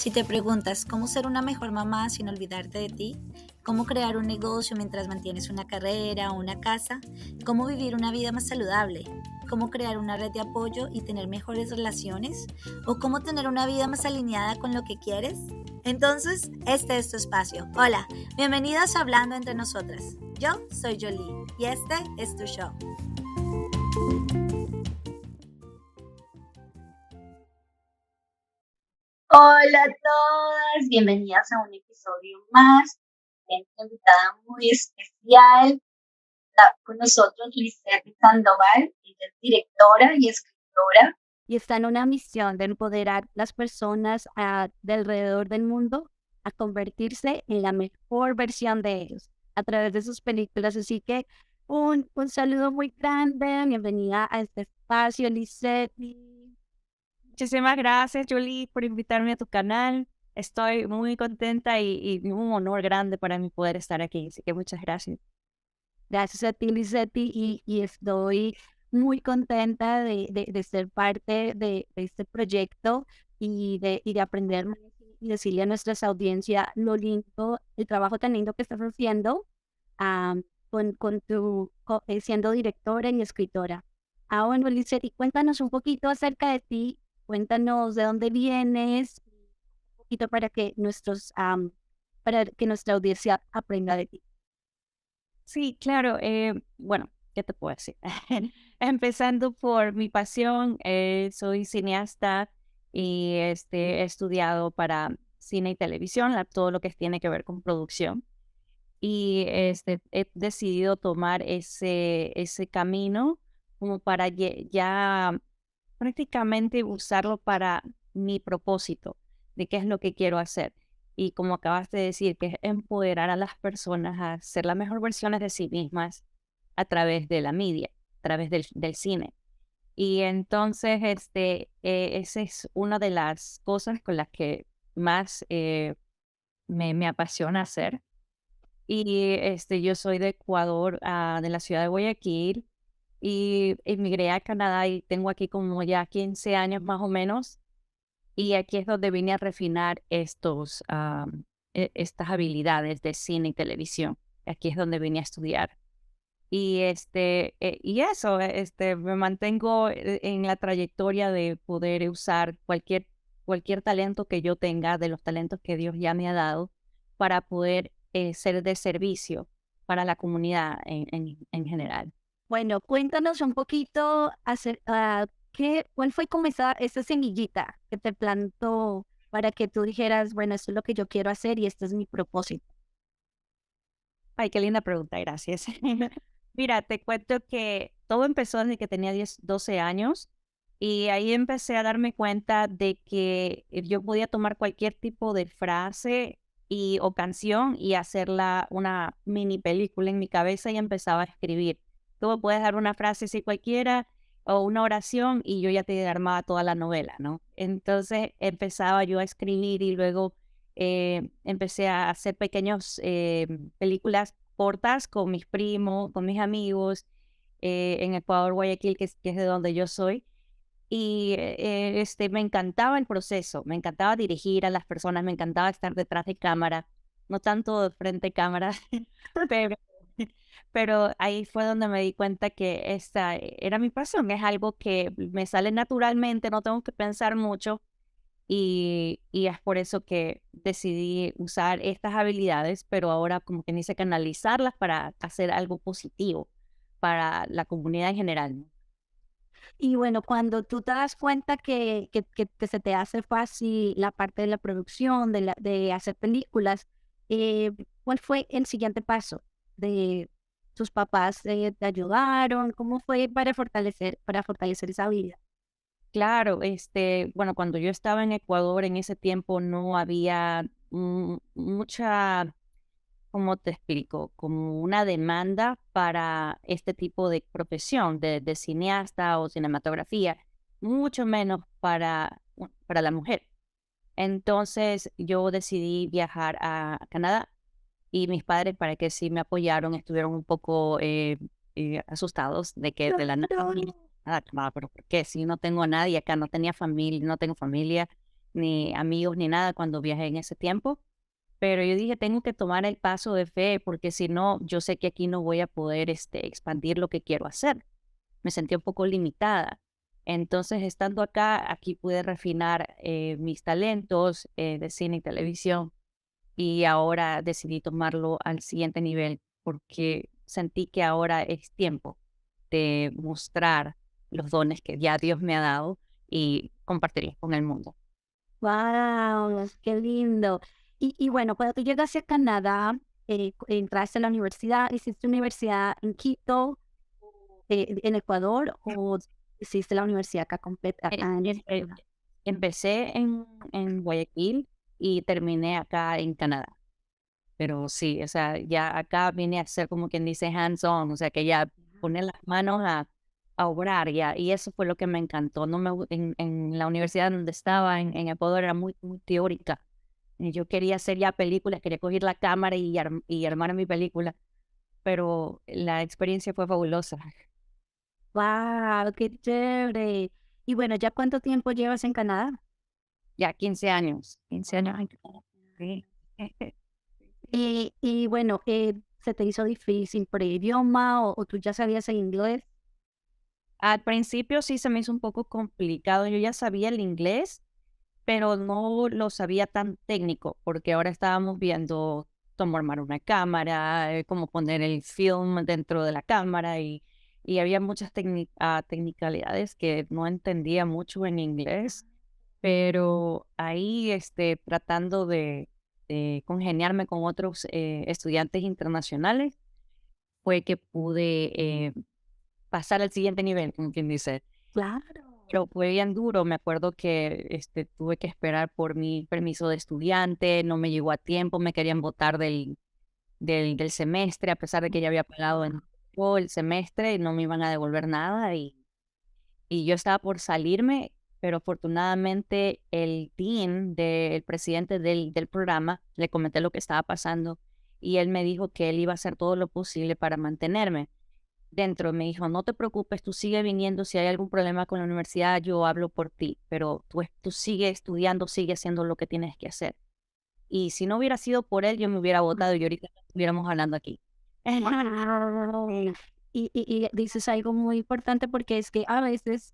Si te preguntas cómo ser una mejor mamá sin olvidarte de ti, cómo crear un negocio mientras mantienes una carrera o una casa, cómo vivir una vida más saludable, cómo crear una red de apoyo y tener mejores relaciones, o cómo tener una vida más alineada con lo que quieres, entonces este es tu espacio. Hola, bienvenidas a Hablando entre Nosotras. Yo soy Jolie y este es tu show. Hola a todas, bienvenidas a un episodio más. Tengo una invitada muy especial. Está con nosotros Lisette Sandoval, ella es directora y escritora. Y está en una misión de empoderar las personas de alrededor del mundo a convertirse en la mejor versión de ellos a través de sus películas. Así que un saludo muy grande, bienvenida a este espacio, Lisette. Muchísimas gracias, Julie, por invitarme a tu canal. Estoy muy contenta y un honor grande para mí poder estar aquí, así que muchas gracias. Gracias a ti, Lisette, y estoy muy contenta de ser parte de este proyecto y de aprender más y decirle a nuestras audiencias lo lindo, el trabajo tan lindo que estás haciendo siendo directora y escritora. Bueno, Lisette, y cuéntanos un poquito acerca de ti, cuéntanos de dónde vienes, un poquito para que nuestra audiencia aprenda de ti. Sí, claro. Bueno, ¿qué te puedo decir? Empezando por mi pasión, soy cineasta y he estudiado para cine y televisión, todo lo que tiene que ver con producción. Y he decidido tomar ese camino como para ya prácticamente usarlo para mi propósito de qué es lo que quiero hacer. Y como acabas de decir, que es empoderar a las personas a ser las mejores versiones de sí mismas a través de la media, a través del cine. Y entonces, esa es una de las cosas con las que más me apasiona hacer. Y yo soy de Ecuador, de la ciudad de Guayaquil, y emigré a Canadá y tengo aquí como ya 15 años más o menos. Y aquí es donde vine a refinar estas habilidades de cine y televisión. Aquí es donde vine a estudiar. Y eso, me mantengo en la trayectoria de poder usar cualquier talento que yo tenga, de los talentos que Dios ya me ha dado, para poder ser de servicio para la comunidad en general. Bueno, cuéntanos un poquito cuál fue como esa semillita que te plantó para que tú dijeras, bueno, esto es lo que yo quiero hacer y este es mi propósito. Ay, qué linda pregunta, gracias. Mira, te cuento que todo empezó desde que tenía 12 años y ahí empecé a darme cuenta de que yo podía tomar cualquier tipo de frase o canción y hacerla una mini película en mi cabeza y empezaba a escribir. Tú me puedes dar una frase así cualquiera o una oración y yo ya te armaba toda la novela, ¿no? Entonces empezaba yo a escribir y luego empecé a hacer pequeños películas cortas con mis primos, con mis amigos, en Ecuador, Guayaquil, que es de donde yo soy. Y me encantaba el proceso, me encantaba dirigir a las personas, me encantaba estar detrás de cámara, no tanto de frente a cámara, pero, pero ahí fue donde me di cuenta que esta era mi pasión, es algo que me sale naturalmente, no tengo que pensar mucho y es por eso que decidí usar estas habilidades, pero ahora como que dice canalizarlas para hacer algo positivo para la comunidad en general, ¿no? Y bueno, cuando tú te das cuenta que se te hace fácil la parte de la producción, de hacer películas, eh, ¿cuál fue el siguiente paso? ¿De tus papás te ayudaron? ¿Cómo fue para fortalecer esa habilidad? Claro, bueno, cuando yo estaba en Ecuador en ese tiempo no había mucha, ¿cómo te explico? Como una demanda para este tipo de profesión de cineasta o cinematografía, mucho menos para la mujer. Entonces yo decidí viajar a Canadá y mis padres, para que sí me apoyaron, estuvieron un poco asustados de que de la nada, Claro. nada, pero ¿por qué? Si no tengo a nadie acá, no tenía familia, no tengo familia, ni amigos, ni nada cuando viajé en ese tiempo. Pero yo dije, tengo que tomar el paso de fe porque si no, yo sé que aquí no voy a poder expandir lo que quiero hacer. Me sentí un poco limitada. Entonces, estando acá, aquí pude refinar mis talentos de cine y televisión y ahora decidí tomarlo al siguiente nivel porque sentí que ahora es tiempo de mostrar los dones que ya Dios me ha dado y compartirlos con el mundo. Wow, qué lindo. Y bueno, cuando tú llegaste a Canadá, entraste a la universidad, ¿hiciste universidad en Quito, en Ecuador, o hiciste la universidad acá completa, Eh, acá en em- eh, Canadá? Empecé en Guayaquil y terminé acá en Canadá. Pero sí, o sea, ya acá vine a ser como quien dice hands-on, o sea, que ya poner las manos a obrar ya, y eso fue lo que me encantó. No me, en la universidad donde estaba, en Ecuador, era muy teórica. Y yo quería hacer ya películas, quería coger la cámara y armar mi película, pero la experiencia fue fabulosa. Wow, qué chévere. Y bueno, ¿ya cuánto tiempo llevas en Canadá? Ya 15 años, 15 años. En Canadá, sí. Y bueno, ¿se te hizo difícil por el idioma o tú ya sabías el inglés? Al principio sí se me hizo un poco complicado. Yo ya sabía el inglés, pero no lo sabía tan técnico, porque ahora estábamos viendo cómo armar una cámara, cómo poner el film dentro de la cámara y había muchas tecnicalidades que no entendía mucho en inglés, pero ahí tratando de congeniarme con otros estudiantes internacionales fue que pude pasar al siguiente nivel, como quien dice. Claro. Pero fue bien duro, me acuerdo que tuve que esperar por mi permiso de estudiante, no me llegó a tiempo, me querían botar del semestre, a pesar de que ya había pagado en todo el semestre y no me iban a devolver nada. Y yo estaba por salirme, pero afortunadamente el dean, el presidente del programa, le comenté lo que estaba pasando y él me dijo que él iba a hacer todo lo posible para mantenerme dentro. Me dijo, no te preocupes, tú sigue viniendo, si hay algún problema con la universidad, yo hablo por ti, pero tú sigue estudiando, sigue haciendo lo que tienes que hacer. Y si no hubiera sido por él, yo me hubiera votado y ahorita no estuviéramos hablando aquí. Wow. Y dices algo muy importante porque es que a veces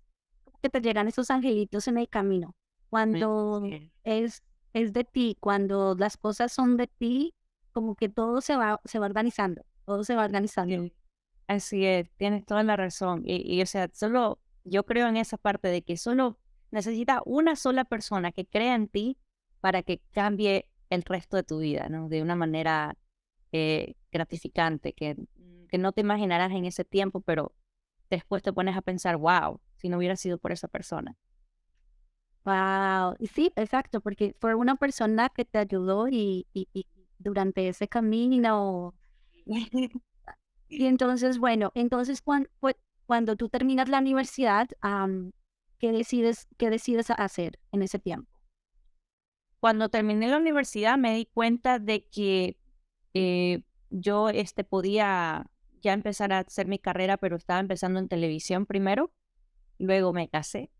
que te llegan esos angelitos en el camino. Cuando Sí. es, es de ti, cuando las cosas son de ti, como que todo se va organizando, todo se va organizando. Sí. Así es, tienes toda la razón. O sea, solo yo creo en esa parte de que solo necesita una sola persona que crea en ti para que cambie el resto de tu vida, ¿no? De una manera gratificante, que no te imaginarás en ese tiempo, pero después te pones a pensar, wow, si no hubiera sido por esa persona. Wow, y sí, exacto, porque fue una persona que te ayudó y durante ese camino. Y entonces, bueno, entonces cuando tú terminas la universidad, qué decides hacer en ese tiempo? Cuando terminé la universidad me di cuenta de que yo podía ya empezar a hacer mi carrera, pero estaba empezando en televisión primero, luego me casé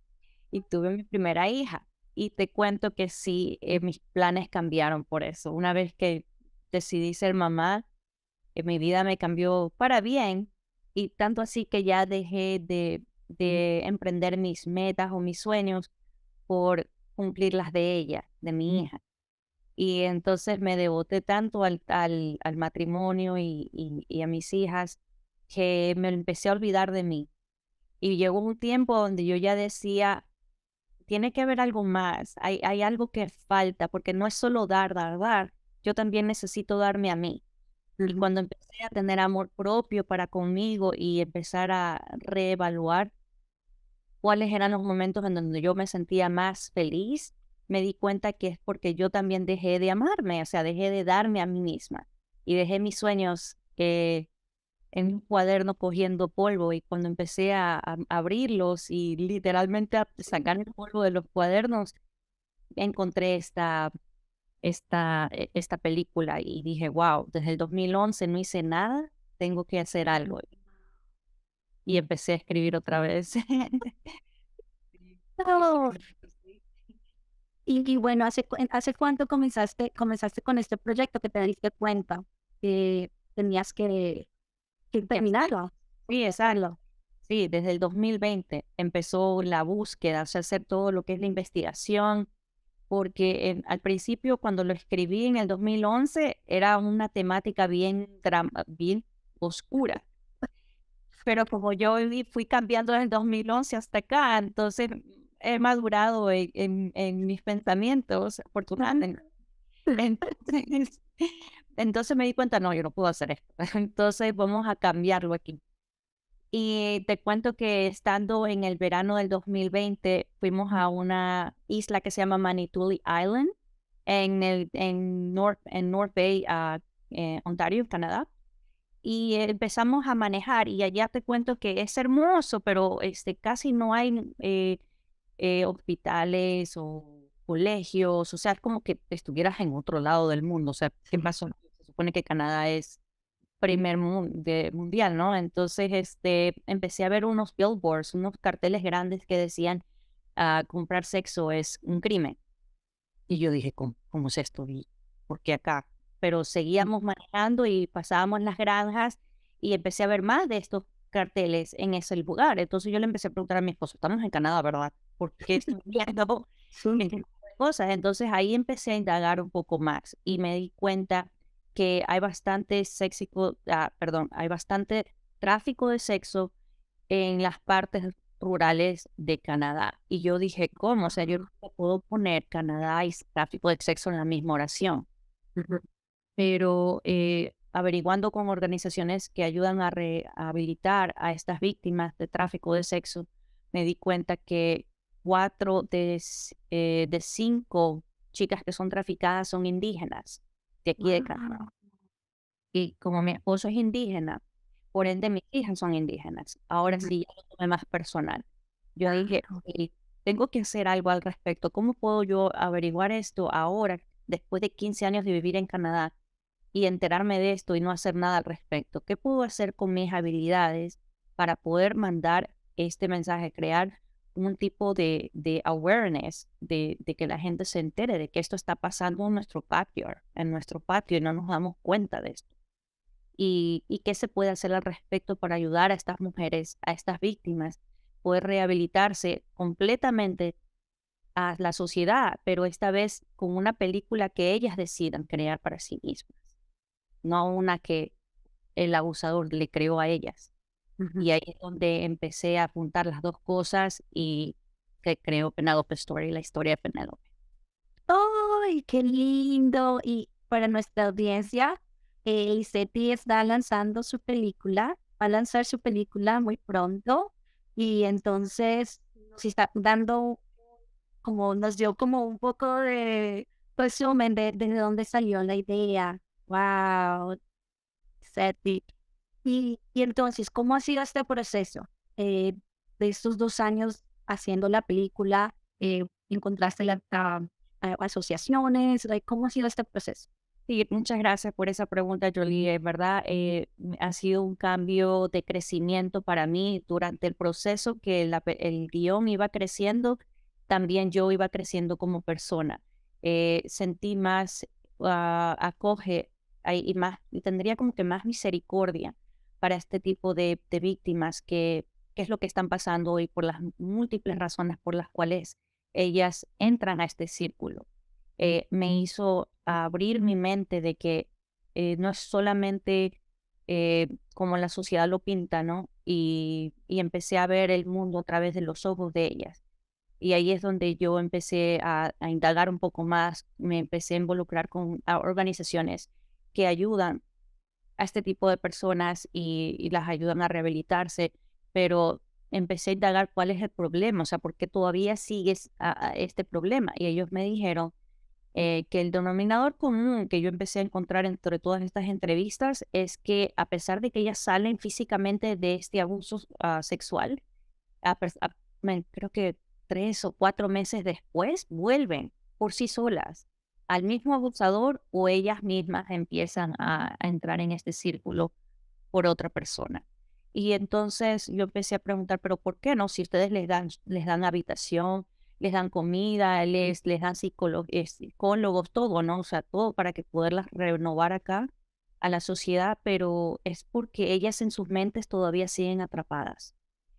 y tuve mi primera hija. Y te cuento que sí, mis planes cambiaron por eso. Una vez que decidí ser mamá, mi vida me cambió para bien y tanto así que ya dejé de emprender mis metas o mis sueños por cumplir las de ella, de mi hija. Y entonces me devoté tanto al matrimonio y a mis hijas que me empecé a olvidar de mí. Y llegó un tiempo donde yo ya decía, tiene que haber algo más, hay algo que falta, porque no es solo dar, yo también necesito darme a mí. Y Ujú. cuando empecé a tener amor propio para conmigo y empezar a reevaluar cuáles eran los momentos en donde yo me sentía más feliz, me di cuenta que es porque yo también dejé de amarme, o sea, dejé de darme a mí misma y dejé mis sueños en un cuaderno cogiendo polvo y cuando empecé a abrirlos y literalmente a sacar el polvo de los cuadernos, encontré esta película y dije, wow, desde el 2011 no hice nada, tengo que hacer algo. Y empecé a escribir otra vez. Oh, Y bueno, ¿hace cuánto comenzaste con este proyecto que te diste cuenta que tenías que terminarlo, Sí, exacto. hacerlo? Sí, desde el 2020 empezó la búsqueda, o sea, hacer todo lo que es la investigación, porque al principio cuando lo escribí en el 2011 era una temática bien oscura, pero como yo fui cambiando desde el 2011 hasta acá, entonces he madurado en mis pensamientos, afortunadamente. Entonces, entonces me di cuenta, no, yo no puedo hacer esto. Entonces vamos a cambiarlo aquí. Y te cuento que estando en el verano del 2020, fuimos a una isla que se llama Manitoulin Island en North Bay, Ontario, Canadá. Y empezamos a manejar y allá te cuento que es hermoso, pero casi no hay hospitales o colegios, o sea, es como que estuvieras en otro lado del mundo. O sea, ¿qué pasó? Se supone que Canadá es mundial, ¿no? Entonces, empecé a ver unos billboards, unos carteles grandes que decían, comprar sexo es un crimen. Y yo dije, ¿cómo es esto? ¿Y por qué acá? Pero seguíamos manejando y pasábamos las granjas y empecé a ver más de estos carteles en ese lugar. Entonces yo le empecé a preguntar a mi esposo, estamos en Canadá, ¿verdad? ¿Por qué estoy viendo este tipo de cosas? Entonces ahí empecé a indagar un poco más y me di cuenta que hay hay bastante tráfico de sexo en las partes rurales de Canadá. Y yo dije, ¿cómo? O sea, yo no puedo poner Canadá y tráfico de sexo en la misma oración. Ujú. Pero averiguando con organizaciones que ayudan a rehabilitar a estas víctimas de tráfico de sexo, me di cuenta que 4 de 5 chicas que son traficadas son indígenas de aquí de Canadá. Guau. Y como mi esposo es indígena, por ende mis hijas son indígenas. Ahora Ujú. sí, ya lo tomé más personal. Yo dije, Claro. "Ok, tengo que hacer algo al respecto. ¿Cómo puedo yo averiguar esto ahora, después de 15 años de vivir en Canadá y enterarme de esto y no hacer nada al respecto? ¿Qué puedo hacer con mis habilidades para poder mandar este mensaje, crear un tipo de awareness, de que la gente se entere de que esto está pasando en nuestro patio y no nos damos cuenta de esto? Y qué se puede hacer al respecto para ayudar a estas mujeres, a estas víctimas, poder rehabilitarse completamente a la sociedad, pero esta vez con una película que ellas decidan crear para sí mismas, no una que el abusador le creó a ellas. Ujú. Y ahí es donde empecé a apuntar las dos cosas y que creó Penelope Story, la historia de Penelope. ¡Ay, qué lindo! Y para nuestra audiencia, Lizety está lanzando su película, va a lanzar su película muy pronto y entonces nos está dando como, nos dio como un poco de resumen de dónde salió la idea. ¡Wow! Lizety. Y entonces, ¿cómo ha sido este proceso de estos 2 años haciendo la película? ¿Encontraste asociaciones? ¿Cómo ha sido este proceso? Sí, muchas gracias por esa pregunta, Jolie. Es verdad, ha sido un cambio de crecimiento para mí durante el proceso que el guión iba creciendo, también yo iba creciendo como persona. Sentí más acoge y tendría como que más misericordia para este tipo de víctimas que es lo que están pasando hoy por las múltiples razones por las cuales ellas entran a este círculo. Me hizo abrir mi mente de que no es solamente como la sociedad lo pinta, ¿no? Y empecé a ver el mundo a través de los ojos de ellas. Y ahí es donde yo empecé a indagar un poco más, me empecé a involucrar con organizaciones que ayudan a este tipo de personas y las ayudan a rehabilitarse, pero empecé a indagar cuál es el problema, o sea, por qué todavía sigues a este problema. Y ellos me dijeron que el denominador común que yo empecé a encontrar entre todas estas entrevistas es que a pesar de que ellas salen físicamente de este abuso sexual, creo que 3 o 4 meses después vuelven por sí solas al mismo abusador o ellas mismas empiezan a entrar en este círculo por otra persona. Y entonces yo empecé a preguntar, pero ¿por qué no? Si ustedes les dan habitación, les dan comida, les dan psicólogos, todo, ¿no? O sea, todo para que poderlas renovar acá a la sociedad, pero es porque ellas en sus mentes todavía siguen atrapadas.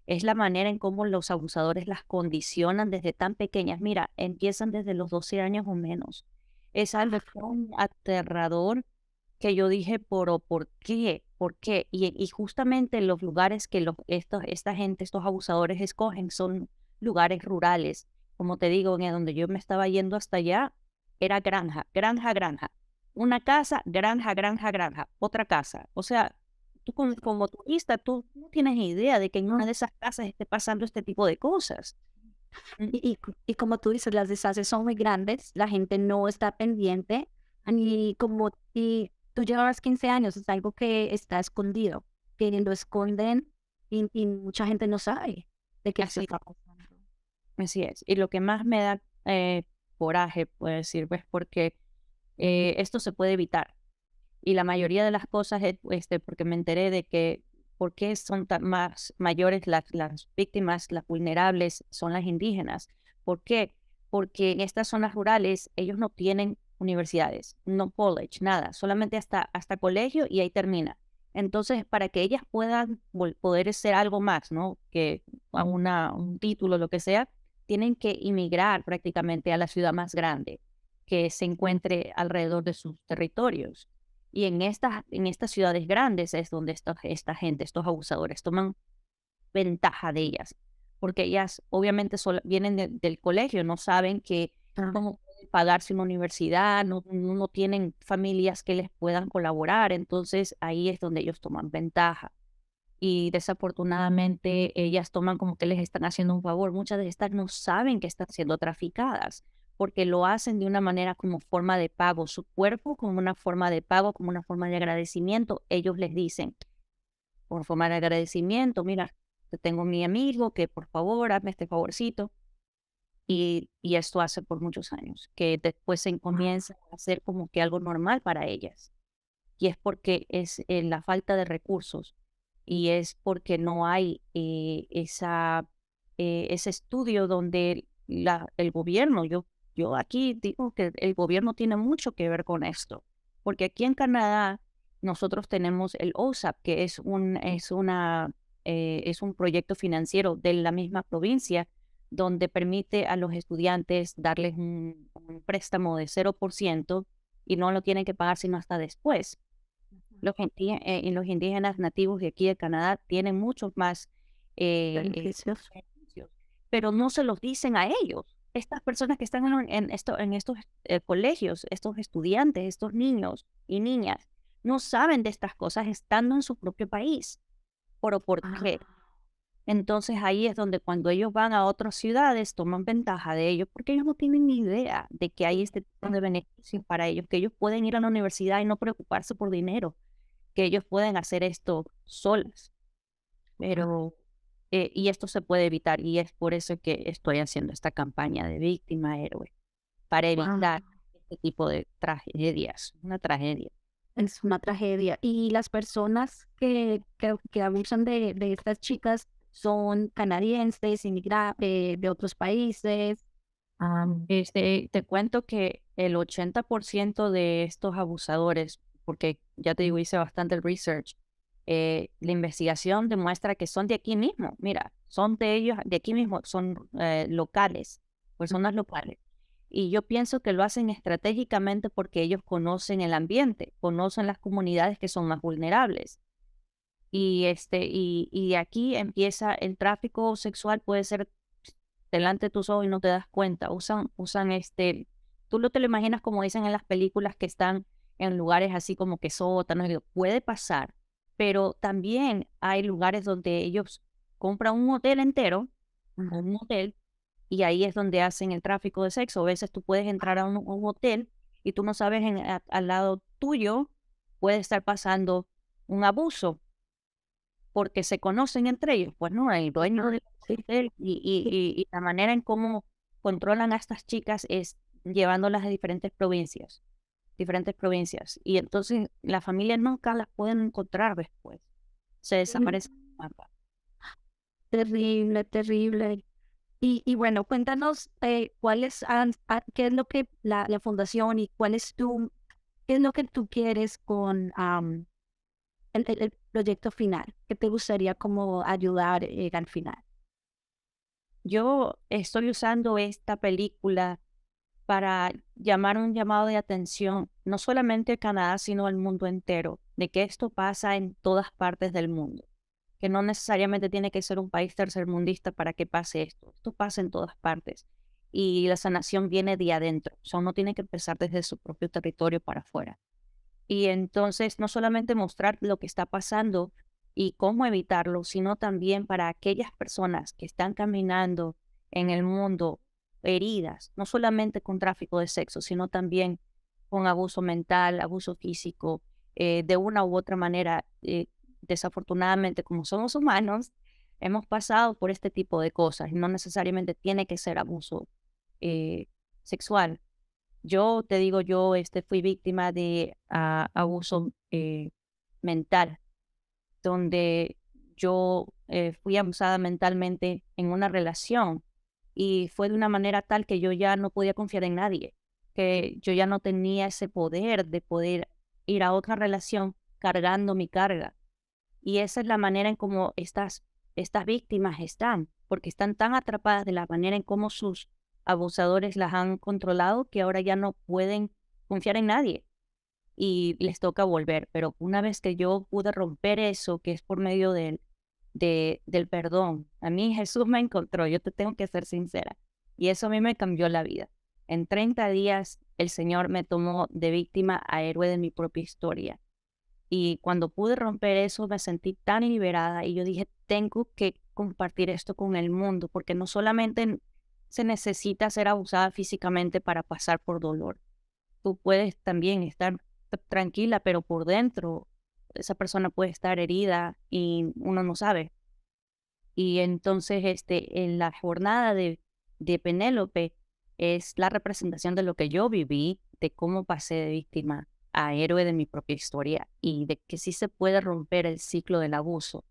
Es la manera en cómo los abusadores las condicionan desde tan pequeñas. Mira, empiezan desde los 12 años o menos. Es algo tan aterrador que yo dije, pero ¿por qué? ¿Por qué? Y justamente los lugares que esta gente, estos abusadores escogen son lugares rurales. Como te digo, en donde yo me estaba yendo hasta allá, era granja, granja, granja. Una casa, granja, granja, granja. Otra casa. O sea, tú como turista, tú no tienes idea de que en una de esas casas esté pasando este tipo de cosas. Y como tú dices, las distancias son muy grandes, la gente no está pendiente, y tú llevas 15 años, es algo que está escondido, que lo esconden y mucha gente no sabe de qué se Así, está pasando. así es. Y lo que más me da coraje, puedo decir, pues porque esto se puede evitar. Y la mayoría de las cosas es porque me enteré de que por qué son más mayores las víctimas, las vulnerables, son las indígenas. ¿Por qué? Porque en estas zonas rurales ellos no tienen universidades, no college, nada, solamente hasta colegio y ahí termina. Entonces, para que ellas puedan poder ser algo más, ¿no? Que a un título, lo que sea, tienen que inmigrar prácticamente a la ciudad más grande que se encuentre alrededor de sus territorios. Y en estas ciudades grandes es donde esta gente, estos abusadores, toman ventaja de ellas, porque ellas obviamente vienen del colegio, no saben que cómo pueden pagarse una universidad, no tienen familias que les puedan colaborar, entonces ahí es donde ellos toman ventaja. Y desafortunadamente ellas toman como que les están haciendo un favor. Muchas de estas no saben que están siendo traficadas porque lo hacen de una manera como forma de pago, su cuerpo como una forma de pago, como una forma de agradecimiento. Ellos les dicen, por forma de agradecimiento, mira, te tengo mi amigo que por favor hazme este favorcito. Y esto hace por muchos años, que después se comienza a hacer como que algo normal para ellas. Y es porque es la falta de recursos y es porque no hay ese estudio donde el gobierno, yo aquí digo que el gobierno tiene mucho que ver con esto, porque aquí en Canadá nosotros tenemos el OSAP, que es un proyecto financiero de la misma provincia donde permite a los estudiantes darles un préstamo de 0% y no lo tienen que pagar sino hasta después. Los indígenas nativos de aquí de Canadá tienen muchos más Beneficios. beneficios, pero no se los dicen a ellos. Estas personas que están en estos colegios, estos estudiantes, estos niños y niñas, no saben de estas cosas estando en su propio país. ¿Pero por qué? Entonces ahí es donde cuando ellos van a otras ciudades toman ventaja de ellos porque ellos no tienen ni idea de que hay este tipo de beneficios para ellos, que ellos pueden ir a la universidad y no preocuparse por dinero, que ellos pueden hacer esto solas. Pero, y esto se puede evitar y es por eso que estoy haciendo esta campaña de víctima héroe, para evitar este tipo de tragedias, una tragedia. Es una tragedia. Y las personas que abusan de estas chicas son canadienses, de otros países. Te cuento que el 80% de estos abusadores, porque ya te digo, hice bastante el research, la investigación demuestra que son de aquí mismo. Mira, son de ellos, de aquí mismo, son locales, personas locales. Y yo pienso que lo hacen estratégicamente porque ellos conocen el ambiente, conocen las comunidades que son más vulnerables. Y aquí empieza el tráfico sexual, puede ser delante de tus ojos y no te das cuenta. Usan tú no te lo imaginas como dicen en las películas que están en lugares así como que sótanos, puede pasar, pero también hay lugares donde ellos compran un hotel entero, un hotel, y ahí es donde hacen el tráfico de sexo. A veces tú puedes entrar a un hotel y tú no sabes al lado tuyo puede estar pasando un abuso porque se conocen entre ellos, pues no, el dueño del hotel y la manera en cómo controlan a estas chicas es llevándolas a diferentes provincias, y entonces la familia nunca las pueden encontrar después, se desaparecen del mapa. Terrible, terrible. Y bueno, cuéntanos qué es lo que la fundación y qué es lo que tú quieres con el proyecto final, qué te gustaría como ayudar al final. Yo estoy usando esta película para llamar un llamado de atención, no solamente a Canadá, sino al mundo entero, de que esto pasa en todas partes del mundo, que no necesariamente tiene que ser un país tercermundista para que pase esto. Esto pasa en todas partes y la sanación viene de adentro, o sea, uno tiene que empezar desde su propio territorio para afuera. Y entonces no solamente mostrar lo que está pasando y cómo evitarlo, sino también para aquellas personas que están caminando en el mundo heridas, no solamente con tráfico de sexo, sino también con abuso mental, abuso físico, de una u otra manera. Desafortunadamente, como somos humanos, hemos pasado por este tipo de cosas y no necesariamente tiene que ser abuso eh, sexual. Yo te digo, yo fui víctima de abuso mental, donde yo fui abusada mentalmente en una relación y fue de una manera tal que yo ya no podía confiar en nadie, que yo ya no tenía ese poder de poder ir a otra relación cargando mi carga. Y esa es la manera en cómo estas víctimas están, porque están tan atrapadas de la manera en cómo sus abusadores las han controlado que ahora ya no pueden confiar en nadie y les toca volver. Pero una vez que yo pude romper eso, que es por medio del perdón, a mí Jesús me encontró, yo te tengo que ser sincera, y eso a mí me cambió la vida. En 30 días el Señor me tomó de víctima a héroe de mi propia historia. Y cuando pude romper eso, me sentí tan liberada y yo dije, tengo que compartir esto con el mundo, porque no solamente se necesita ser abusada físicamente para pasar por dolor. Tú puedes también estar tranquila, pero por dentro esa persona puede estar herida y uno no sabe. Y entonces, en la jornada de Penélope es la representación de lo que yo viví, de cómo pasé de víctima a héroe de mi propia historia y de que sí se puede romper el ciclo del abuso.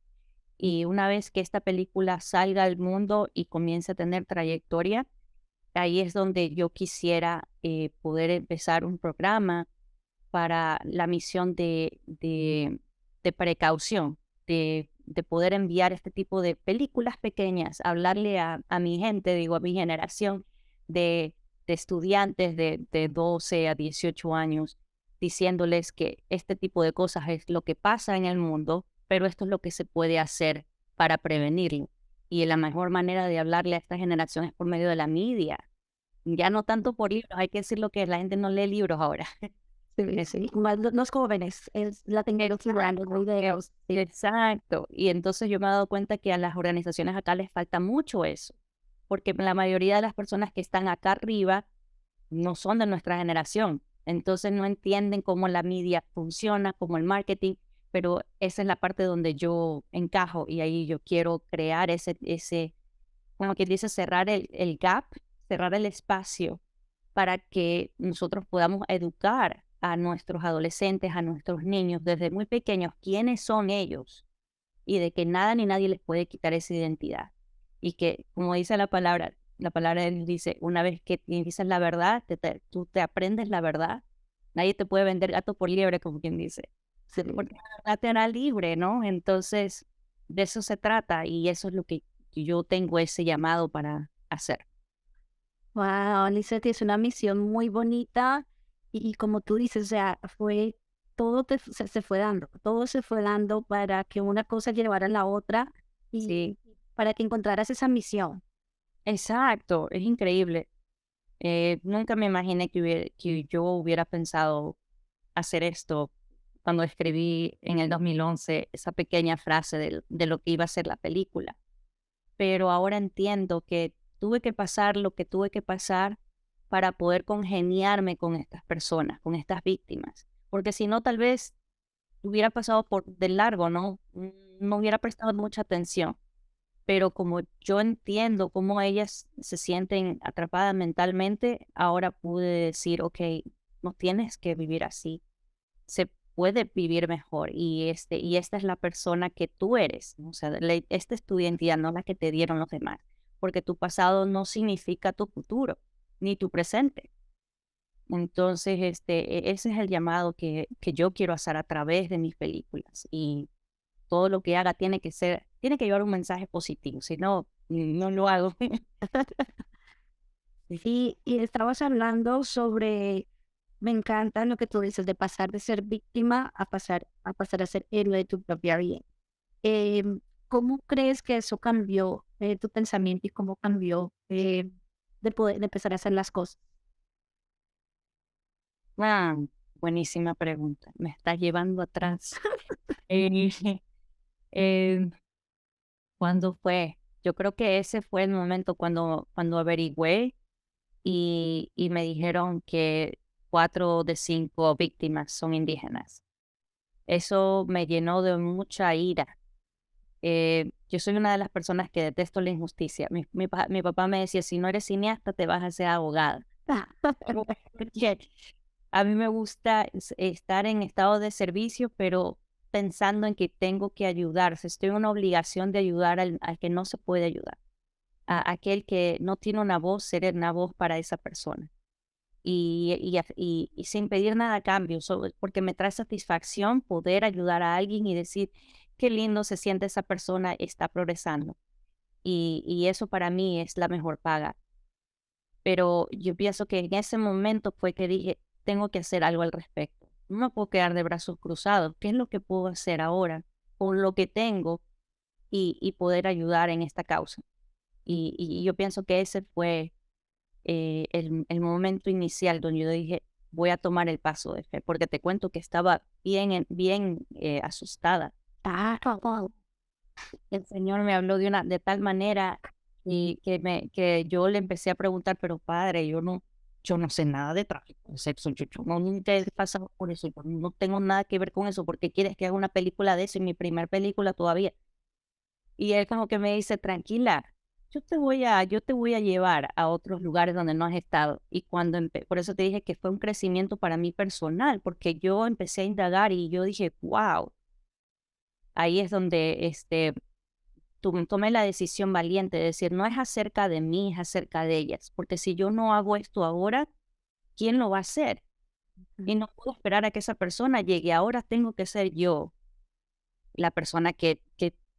Y una vez que esta película salga al mundo y comience a tener trayectoria, ahí es donde yo quisiera poder empezar un programa para la misión de precaución, de poder enviar este tipo de películas pequeñas, hablarle a mi gente, digo, a mi generación de estudiantes de 12 a 18 años, diciéndoles que este tipo de cosas es lo que pasa en el mundo, pero esto es lo que se puede hacer para prevenirlo. Y la mejor manera de hablarle a esta generación es por medio de la media. Ya no tanto por libros, hay que decir lo que es, la gente no lee libros ahora. Sí, sí, más los jóvenes, es la tecnología, los videos. Sí. Exacto. Y entonces yo me he dado cuenta que a las organizaciones acá les falta mucho eso, porque la mayoría de las personas que están acá arriba no son de nuestra generación. Entonces no entienden cómo la media funciona, cómo el marketing, pero esa es la parte donde yo encajo y ahí yo quiero crear como quien dice, cerrar el gap, cerrar el espacio para que nosotros podamos educar a nuestros adolescentes, a nuestros niños desde muy pequeños, quiénes son ellos y de que nada ni nadie les puede quitar esa identidad. Y que, como dice la palabra de Dios dice, una vez que dices la verdad, tú te aprendes la verdad, nadie te puede vender gato por liebre, como quien dice. Sí. Porque la verdad te hará libre, ¿no? Entonces, de eso se trata y eso es lo que yo tengo ese llamado para hacer. Wow, Lizeth, es una misión muy bonita y como tú dices, o sea, se fue dando, todo se fue dando para que una cosa llevara a la otra Sí, y para que encontraras esa misión. exacto, es increíble. Nunca me imaginé que yo hubiera pensado hacer esto cuando escribí en el 2011 esa pequeña frase de lo que iba a ser la película. Pero ahora entiendo que tuve que pasar lo que tuve que pasar para poder congeniarme con estas personas, con estas víctimas. Porque si no, tal vez hubiera pasado por de largo, ¿no? No hubiera prestado mucha atención. Pero como yo entiendo cómo ellas se sienten atrapadas mentalmente, ahora pude decir, ok, no tienes que vivir así, se puede vivir mejor y esta es la persona que tú eres, ¿no? O sea, esta es tu identidad, no la que te dieron los demás, porque tu pasado no significa tu futuro, ni tu presente. Entonces, ese es el llamado que yo quiero hacer a través de mis películas. Y todo lo que haga tiene que llevar un mensaje positivo, si no, no lo hago. Y estabas hablando sobre, me encanta lo que tú dices, de pasar de ser víctima a pasar a ser héroe de tu propia vida. ¿Cómo crees que eso cambió tu pensamiento y cómo cambió de empezar a hacer las cosas? Ah, buenísima pregunta. Me estás llevando atrás. Eh, eh, ¿Cuándo fue? Yo creo que ese fue el momento cuando averigüé y me dijeron que 4 de 5 víctimas son indígenas. Eso me llenó de mucha ira. Yo soy una de las personas que detesto la injusticia. Mi papá me decía, si no eres cineasta, te vas a ser abogada. Porque a mí me gusta estar en estado de servicio, pero pensando en que tengo que ayudar. O sea, estoy en una obligación de ayudar al que no se puede ayudar. A aquel que no tiene una voz, ser una voz para esa persona. Y sin pedir nada a cambio, porque me trae satisfacción poder ayudar a alguien y decir, qué lindo se siente esa persona, está progresando. Y eso para mí es la mejor paga. Pero yo pienso que en ese momento fue que dije, tengo que hacer algo al respecto. No me puedo quedar de brazos cruzados. ¿Qué es lo que puedo hacer ahora con lo que tengo y poder ayudar en esta causa? Y yo pienso que ese fue el momento inicial donde yo dije, voy a tomar el paso de fe, porque te cuento que estaba bien asustada. Wow. El Señor me habló de tal manera y que yo le empecé a preguntar, pero padre, yo no sé nada de tráfico de sexo, yo nunca he pasado por eso, yo no tengo nada que ver con eso, ¿por qué quieres que haga una película de eso? En mi primer película todavía. Y él como que me dice, tranquila, yo te voy a llevar a otros lugares donde no has estado. Y por eso te dije que fue un crecimiento para mí personal, porque yo empecé a indagar y yo dije, wow, ahí es donde tomé la decisión valiente de decir, no es acerca de mí, es acerca de ellas, porque si yo no hago esto ahora, ¿quién lo va a hacer? Y no puedo esperar a que esa persona llegue, ahora tengo que ser yo la persona que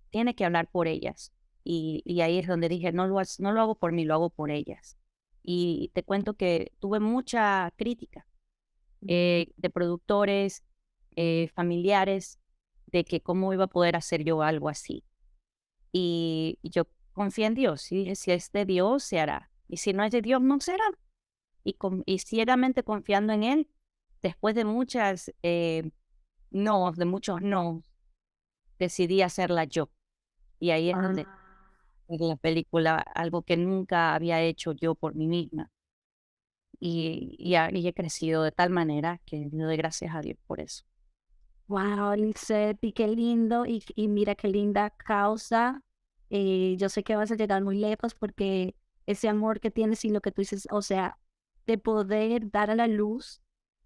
tiene que hablar por ellas. Y ahí es donde dije, no lo hago por mí, lo hago por ellas. Y te cuento que tuve mucha crítica de productores, familiares, de que cómo iba a poder hacer yo algo así. Y yo confié en Dios y dije, si es de Dios, se hará. Y si no es de Dios, no será. Y ciegamente confiando en Él, después de de muchos no, decidí hacerla yo. Y ahí es donde en la película, algo que nunca había hecho yo por mí misma. Y he crecido de tal manera que le doy gracias a Dios por eso. Wow, Lizeth, y qué lindo, y mira qué linda causa. Yo sé que vas a llegar muy lejos porque ese amor que tienes y lo que tú dices, o sea, de poder dar a la luz,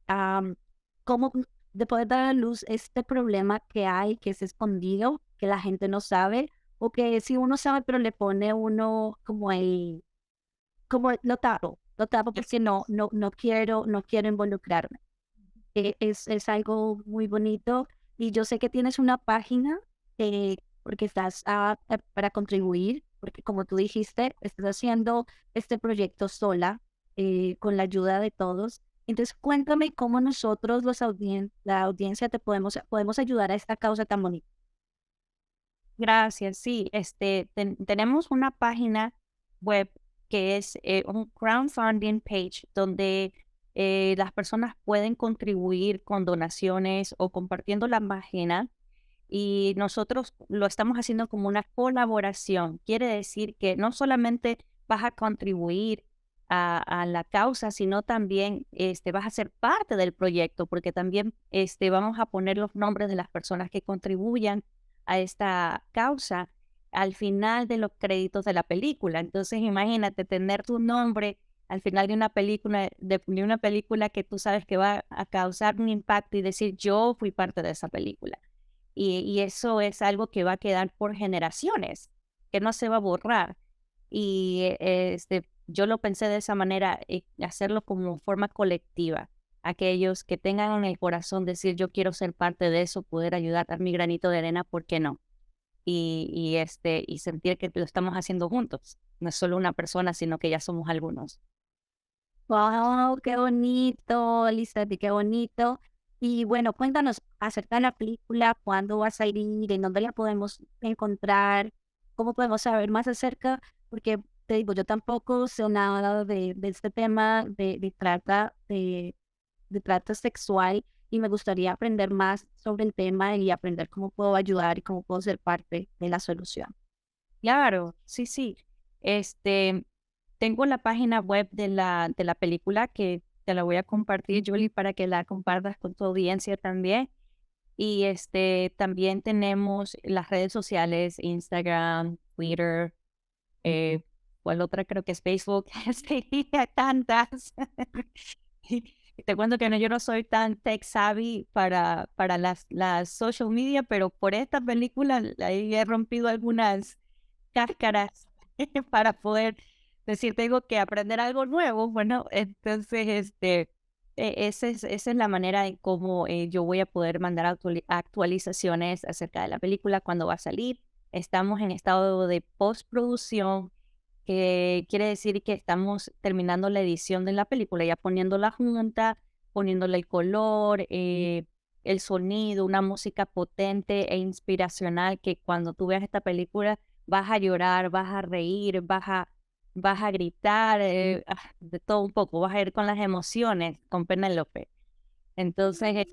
am, cómo, de poder dar a la luz este problema que hay, que es escondido, que la gente no sabe, o que si uno sabe, pero le pone uno como lo tapo porque no quiero involucrarme. Es algo muy bonito y yo sé que tienes una página porque estás para contribuir, porque como tú dijiste, estás haciendo este proyecto sola con la ayuda de todos. Entonces, cuéntame cómo nosotros, la audiencia, podemos ayudar a esta causa tan bonita. Gracias, sí. Tenemos una página web que es un crowdfunding page donde las personas pueden contribuir con donaciones o compartiendo la página y nosotros lo estamos haciendo como una colaboración. Quiere decir que no solamente vas a contribuir a la causa, sino también vas a ser parte del proyecto, porque también vamos a poner los nombres de las personas que contribuyan a esta causa al final de los créditos de la película. Entonces, imagínate tener tu nombre al final de una película, de una película que tú sabes que va a causar un impacto y decir, yo fui parte de esa película. Y eso es algo que va a quedar por generaciones, que no se va a borrar. y yo lo pensé de esa manera, hacerlo como forma colectiva. Aquellos que tengan en el corazón decir yo quiero ser parte de eso, poder ayudar, dar mi granito de arena, ¿por qué no? Y sentir que lo estamos haciendo juntos. No es solo una persona, sino que ya somos algunos. Wow, qué bonito, Lizeth, qué bonito. Y bueno, cuéntanos acerca de la película, cuándo vas a ir, en dónde la podemos encontrar, cómo podemos saber más acerca, porque te digo, yo tampoco sé nada de este tema de trata sexual y me gustaría aprender más sobre el tema y aprender cómo puedo ayudar y cómo puedo ser parte de la solución. Claro, sí, sí. Este, Tengo la página web de la película que te la voy a compartir, Julie, para que la compartas con tu audiencia también. Y también tenemos las redes sociales, Instagram, Twitter, eh, ¿cuál otra? Creo que es Facebook. Sí, hay tantas. Y te cuento que no, yo no soy tan tech savvy para las social media, pero por esta película ahí he rompido algunas cáscaras para poder decir, tengo que aprender algo nuevo. Bueno, entonces, esa es la manera en cómo yo voy a poder mandar actualizaciones acerca de la película cuando va a salir. Estamos en estado de postproducción, que quiere decir que estamos terminando la edición de la película, ya poniéndola junta, poniéndole el color, el sonido, una música potente e inspiracional que cuando tú veas esta película vas a llorar, vas a reír, vas a gritar, de todo un poco, vas a ir con las emociones con Penélope. Entonces,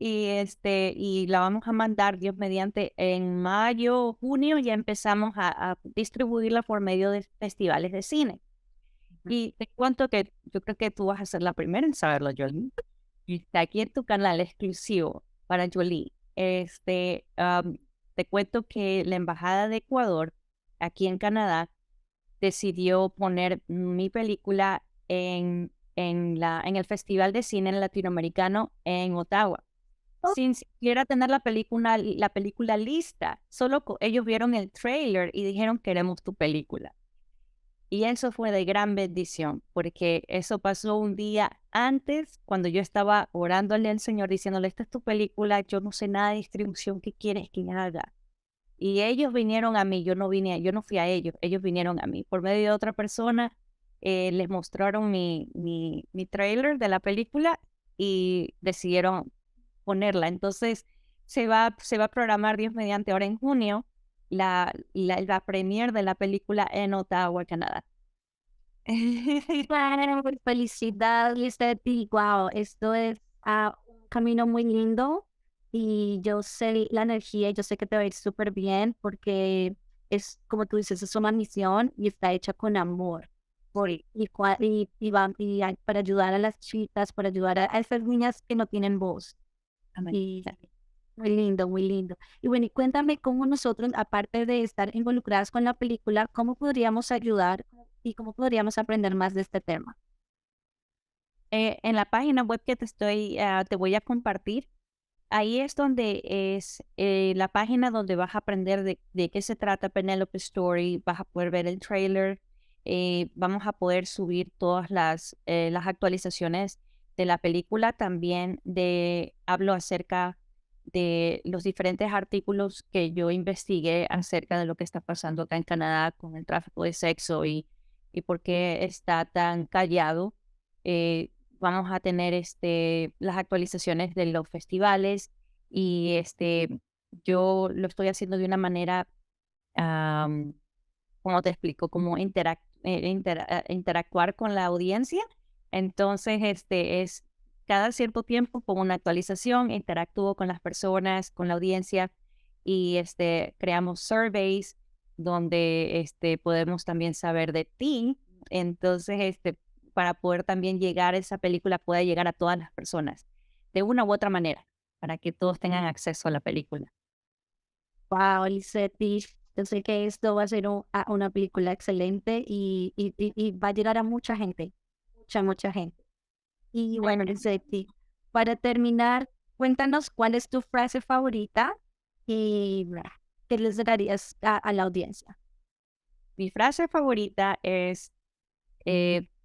y la vamos a mandar, Dios mediante, en mayo o junio ya empezamos a distribuirla por medio de festivales de cine. Y te cuento que yo creo que tú vas a ser la primera en saberlo, Jolie. Y está aquí en tu canal exclusivo para Jolie. Te cuento que la Embajada de Ecuador, aquí en Canadá, decidió poner mi película en el Festival de Cine Latinoamericano en Ottawa sin siquiera tener la película lista. Solo ellos vieron el trailer y dijeron, queremos tu película. Y eso fue de gran bendición, porque eso pasó un día antes, cuando yo estaba orándole al Señor, diciéndole, esta es tu película, yo no sé nada de distribución, ¿qué quieres que haga? Y ellos vinieron a mí, yo no fui a ellos vinieron a mí. Por medio de otra persona, les mostraron mi trailer de la película y decidieron ponerla. Entonces, se va a programar, Dios mediante, ahora en junio, la premiere de la película en Ottawa, Canadá. Claro, felicidades, Lizeth, y wow, esto es un camino muy lindo y yo sé la energía y yo sé que te va a ir súper bien porque es, como tú dices, es una misión y está hecha con amor. Para ayudar a las chicas, para ayudar a esas niñas que no tienen voz. Amén. Y muy lindo, muy lindo. Y bueno, y cuéntame cómo nosotros, aparte de estar involucradas con la película, cómo podríamos ayudar y cómo podríamos aprender más de este tema. En la página web que te voy a compartir, ahí es donde es la página donde vas a aprender de qué se trata Penelope Story, vas a poder ver el trailer, vamos a poder subir todas las actualizaciones de la película, también hablo acerca de los diferentes artículos que yo investigué acerca de lo que está pasando acá en Canadá con el tráfico de sexo y por qué está tan callado. Vamos a tener las actualizaciones de los festivales y yo lo estoy haciendo de una manera, ¿cómo te explico? Como interactuar con la audiencia. Entonces, es cada cierto tiempo pongo una actualización, interactúo con las personas, con la audiencia y creamos surveys donde podemos también saber de ti. Entonces, para poder también llegar, esa película pueda llegar a todas las personas de una u otra manera, para que todos tengan acceso a la película. Wow, Lizeth, y yo sé que esto va a ser una película excelente y va a llegar a mucha gente, mucha gente. Y bueno, Lizeth, y para terminar, cuéntanos cuál es tu frase favorita y qué les darías a la audiencia. mi frase favorita es,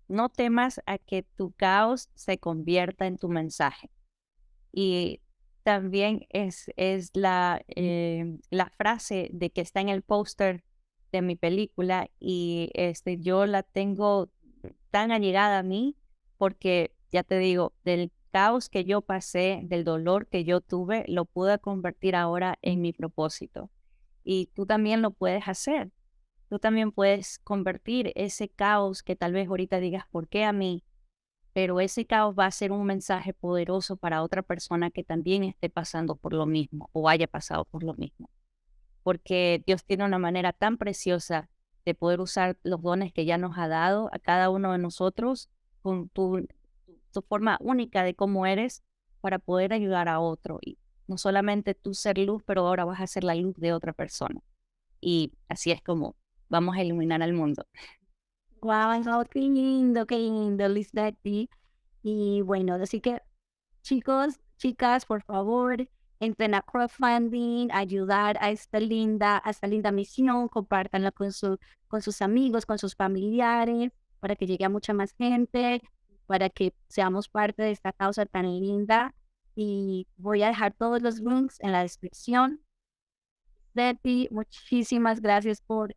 no temas a que tu caos se convierta en tu mensaje. Y también es la frase de que está en el póster de mi película y yo la tengo tan allegada a mí porque, ya te digo, del caos que yo pasé, del dolor que yo tuve, lo pude convertir ahora en mi propósito. Y tú también lo puedes hacer. Tú también puedes convertir ese caos que tal vez ahorita digas, ¿por qué a mí? Pero ese caos va a ser un mensaje poderoso para otra persona que también esté pasando por lo mismo o haya pasado por lo mismo. Porque Dios tiene una manera tan preciosa de poder usar los dones que ya nos ha dado a cada uno de nosotros con tu forma única de cómo eres para poder ayudar a otro. Y no solamente tú ser luz, pero ahora vas a ser la luz de otra persona. Y así es como vamos a iluminar al mundo. Wow, qué lindo, Lizette. Y bueno, así que chicos, chicas, por favor, entren a crowdfunding, ayudar a esta linda misión, compártanla con sus amigos, con sus familiares, para que llegue a mucha más gente, para que seamos parte de esta causa tan linda. Y voy a dejar todos los links en la descripción. Leti, muchísimas gracias por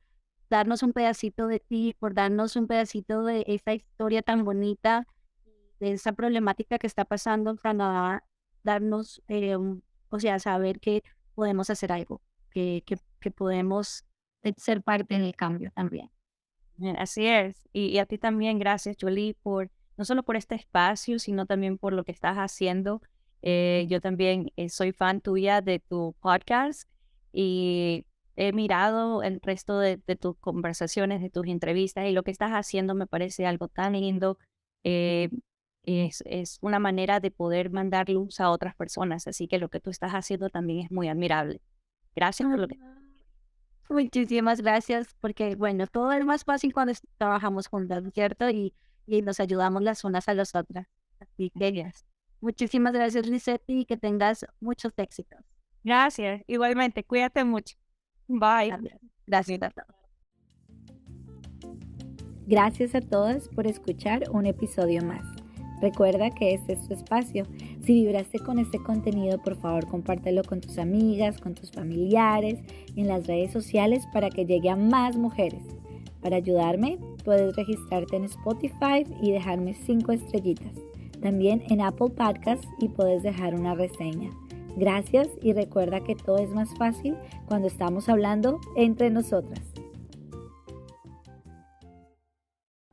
darnos un pedacito de ti, por darnos un pedacito de esta historia tan bonita, de esa problemática que está pasando en Canadá, darnos, saber que podemos hacer algo, que podemos ser parte del cambio también. Así es. Y a ti también, gracias, Jolie, no solo por este espacio, sino también por lo que estás haciendo. Yo también soy fan tuya de tu podcast y he mirado el resto de tus conversaciones, de tus entrevistas y lo que estás haciendo me parece algo tan lindo. Es una manera de poder mandar luz a otras personas, así que lo que tú estás haciendo también es muy admirable. Gracias por lo que... Muchísimas gracias, porque bueno, todo es más fácil cuando trabajamos juntas, ¿cierto? Y nos ayudamos las unas a las otras. Así que muchísimas gracias, Lizette, y que tengas muchos éxitos. Gracias, igualmente, cuídate mucho. Bye. Gracias a todos. Gracias a todas por escuchar un episodio más. Recuerda que este es tu espacio. Si vibraste con este contenido, por favor compártelo con tus amigas, con tus familiares, en las redes sociales para que llegue a más mujeres. Para ayudarme, puedes registrarte en Spotify y dejarme 5 estrellitas. También en Apple Podcasts y puedes dejar una reseña. Gracias y recuerda que todo es más fácil cuando estamos hablando entre nosotras.